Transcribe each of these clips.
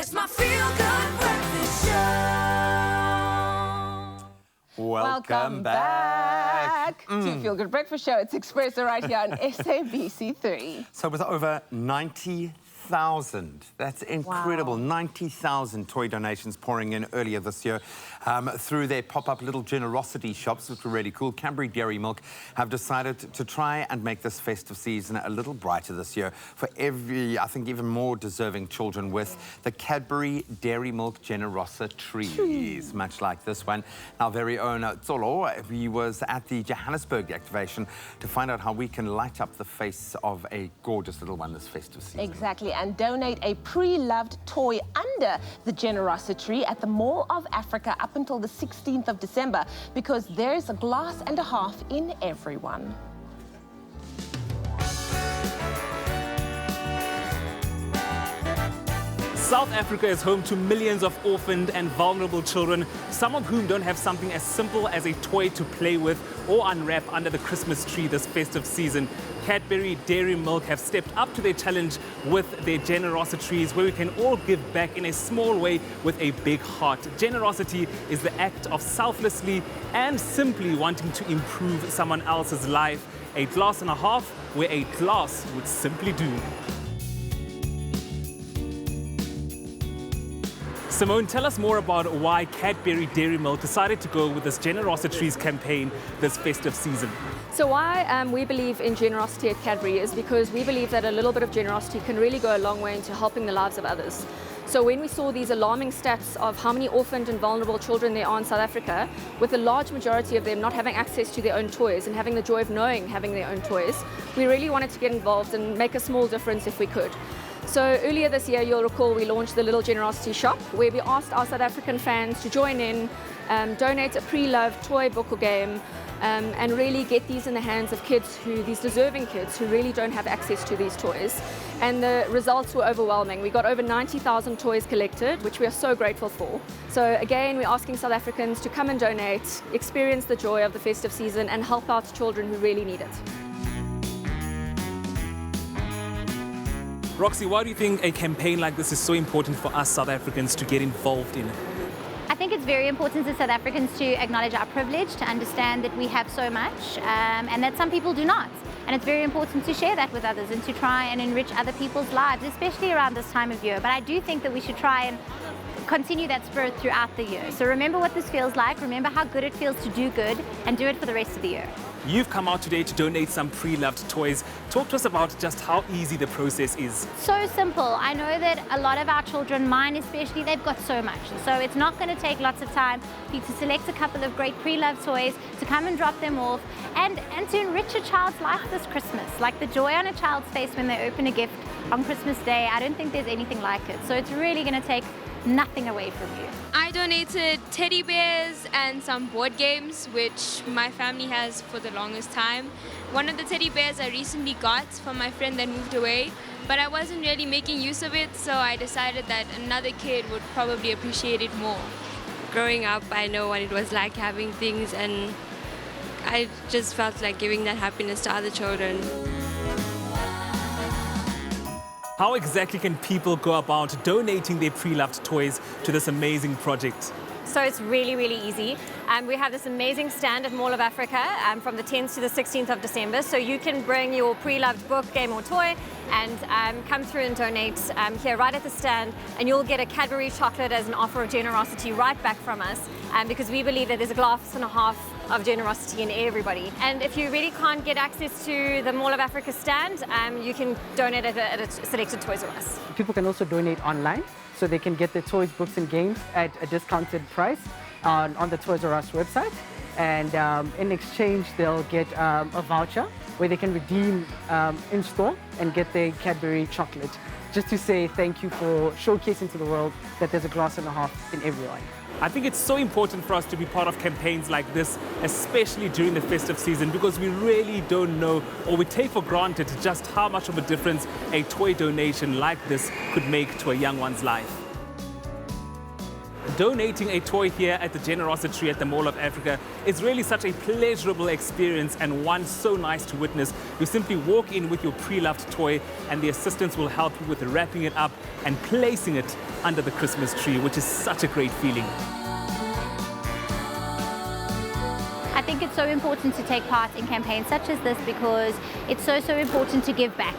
It's my feel-good breakfast show. Welcome back to Feel Good Breakfast Show. It's Expresso right here on SABC3. So with over 90,000, that's incredible, Wow. 90,000 toy donations pouring in earlier this year through their pop-up little generosity shops, which were really cool. Cadbury Dairy Milk have decided to try and make this festive season a little brighter this year for I think, even more deserving children with the Cadbury Dairy Milk GenerosiTrees, much like this one. Our very own Tsholo, he was at the Johannesburg activation to find out how we can light up the face of a gorgeous little one this festive season. Exactly, and donate a pre-loved toy under the GenerosiTree at the Mall of Africa up until the 16th of December, because there's a glass and a half in everyone. South Africa is home to millions of orphaned and vulnerable children, some of whom don't have something as simple as a toy to play with or unwrap under the Christmas tree this festive season. Cadbury Dairy Milk have stepped up to their challenge with their GenerosiTrees, where we can all give back in a small way with a big heart. Generosity is the act of selflessly and simply wanting to improve someone else's life. A glass and a half where a glass would simply do. Simone, tell us more about why Cadbury Dairy Milk decided to go with this GenerosiTrees campaign this festive season. So why we believe in generosity at Cadbury is because we believe that a little bit of generosity can really go a long way into helping the lives of others. So when we saw these alarming stats of how many orphaned and vulnerable children there are in South Africa, with a large majority of them not having access to their own toys and having the joy of knowing having their own toys, we really wanted to get involved and make a small difference if we could. So earlier this year, you'll recall, we launched the Little Generosity Shop, where we asked our South African fans to join in, donate a pre-loved toy, book or game, and really get these in the hands of kids, these deserving kids who really don't have access to these toys. And the results were overwhelming. We got over 90,000 toys collected, which we are so grateful for. So again, we're asking South Africans to come and donate, experience the joy of the festive season and help out children who really need it. Roxy, why do you think a campaign like this is so important for us South Africans to get involved in? I think it's very important as South Africans to acknowledge our privilege, to understand that we have so much and that some people do not. And it's very important to share that with others and to try and enrich other people's lives, especially around this time of year. But I do think that we should try and continue that spirit throughout the year. So remember what this feels like, remember how good it feels to do good, and do it for the rest of the year. You've come out today to donate some pre-loved toys. Talk to us about just how easy the process is. So simple. I know that a lot of our children, mine especially, they've got so much. So it's not going to take lots of time for you to select a couple of great pre-loved toys, to come and drop them off, and to enrich a child's life this Christmas. Like the joy on a child's face when they open a gift on Christmas Day, I don't think there's anything like it. So it's really going to take nothing away from you. I donated teddy bears and some board games, which my family has for the longest time. One of the teddy bears I recently got from my friend that moved away, but I wasn't really making use of it, so I decided that another kid would probably appreciate it more. Growing up, I know what it was like having things, and I just felt like giving that happiness to other children. How exactly can people go about donating their pre-loved toys to this amazing project? So it's really, really easy. We have this amazing stand at Mall of Africa from the 10th to the 16th of December. So you can bring your pre-loved book, game or toy and come through and donate here right at the stand. And you'll get a Cadbury chocolate as an offer of generosity right back from us, because we believe that there's a glass and a half of generosity in everybody. And if you really can't get access to the Mall of Africa stand, you can donate at a selected Toys R Us. People can also donate online, so they can get their toys, books and games at a discounted price on the Toys R Us website. And in exchange, they'll get a voucher where they can redeem in store and get their Cadbury chocolate, just to say thank you for showcasing to the world that there's a glass and a half in everyone. I think it's so important for us to be part of campaigns like this, especially during the festive season, because we really don't know, or we take for granted just how much of a difference a toy donation like this could make to a young one's life. Donating a toy here at the GenerosiTree at the Mall of Africa is really such a pleasurable experience and one so nice to witness. You simply walk in with your pre-loved toy and the assistants will help you with wrapping it up and placing it under the Christmas tree, which is such a great feeling. I think it's so important to take part in campaigns such as this because it's so important to give back.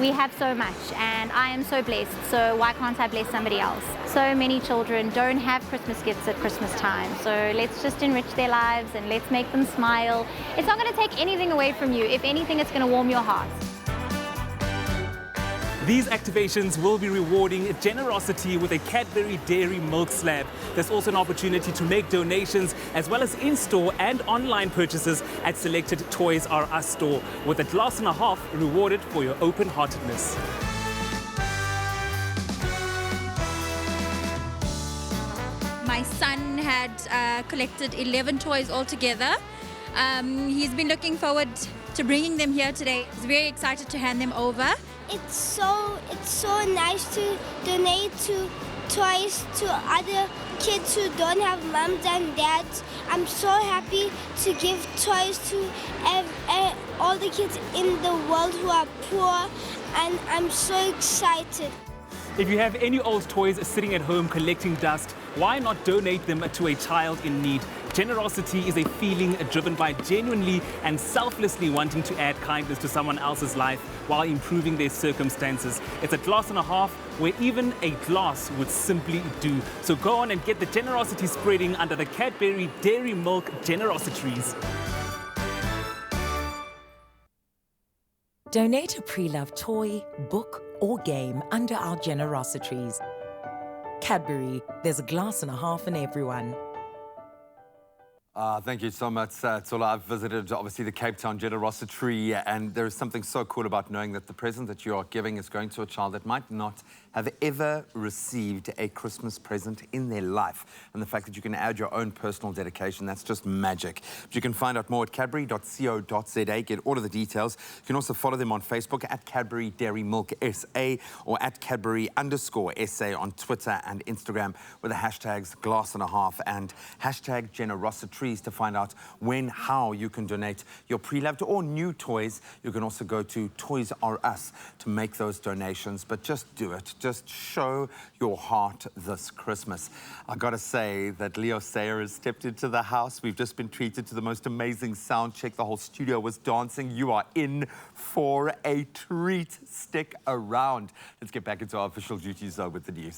We have so much and I am so blessed, so why can't I bless somebody else? So many children don't have Christmas gifts at Christmas time, so let's just enrich their lives and let's make them smile. It's not going to take anything away from you. If anything, it's going to warm your heart. These activations will be rewarding generosity with a Cadbury Dairy Milk Slab. There's also an opportunity to make donations as well as in-store and online purchases at selected Toys R Us store, with a glass and a half rewarded for your open-heartedness. My son had collected 11 toys altogether. He's been looking forward to bringing them here today. He's very excited to hand them over. It's so nice to donate to toys to other kids who don't have moms and dads. I'm so happy to give toys to all the kids in the world who are poor, and I'm so excited. If you have any old toys sitting at home collecting dust, why not donate them to a child in need? Generosity is a feeling driven by genuinely and selflessly wanting to add kindness to someone else's life while improving their circumstances. It's a glass and a half where even a glass would simply do. So go on and get the generosity spreading under the Cadbury Dairy Milk GenerosiTrees. Donate a pre-loved toy, book, or game under our GenerosiTrees. Cadbury, there's a glass and a half in everyone. Thank you so much, Tsholo. I've visited, obviously, the Cape Town GenerosiTree, and there is something so cool about knowing that the present that you are giving is going to a child that might not have ever received a Christmas present in their life. And the fact that you can add your own personal dedication, that's just magic. But you can find out more at cadbury.co.za, get all of the details. You can also follow them on Facebook at Cadbury Dairy Milk SA or at Cadbury_SA on Twitter and Instagram with the hashtags glass and a half and hashtag GenerosiTrees to find out when, how you can donate your pre-loved or new toys. You can also go to Toys R Us to make those donations, but just do it. Just show your heart this Christmas. I gotta say that Leo Sayer has stepped into the house. We've just been treated to the most amazing sound check. The whole studio was dancing. You are in for a treat. Stick around. Let's get back into our official duties with the news.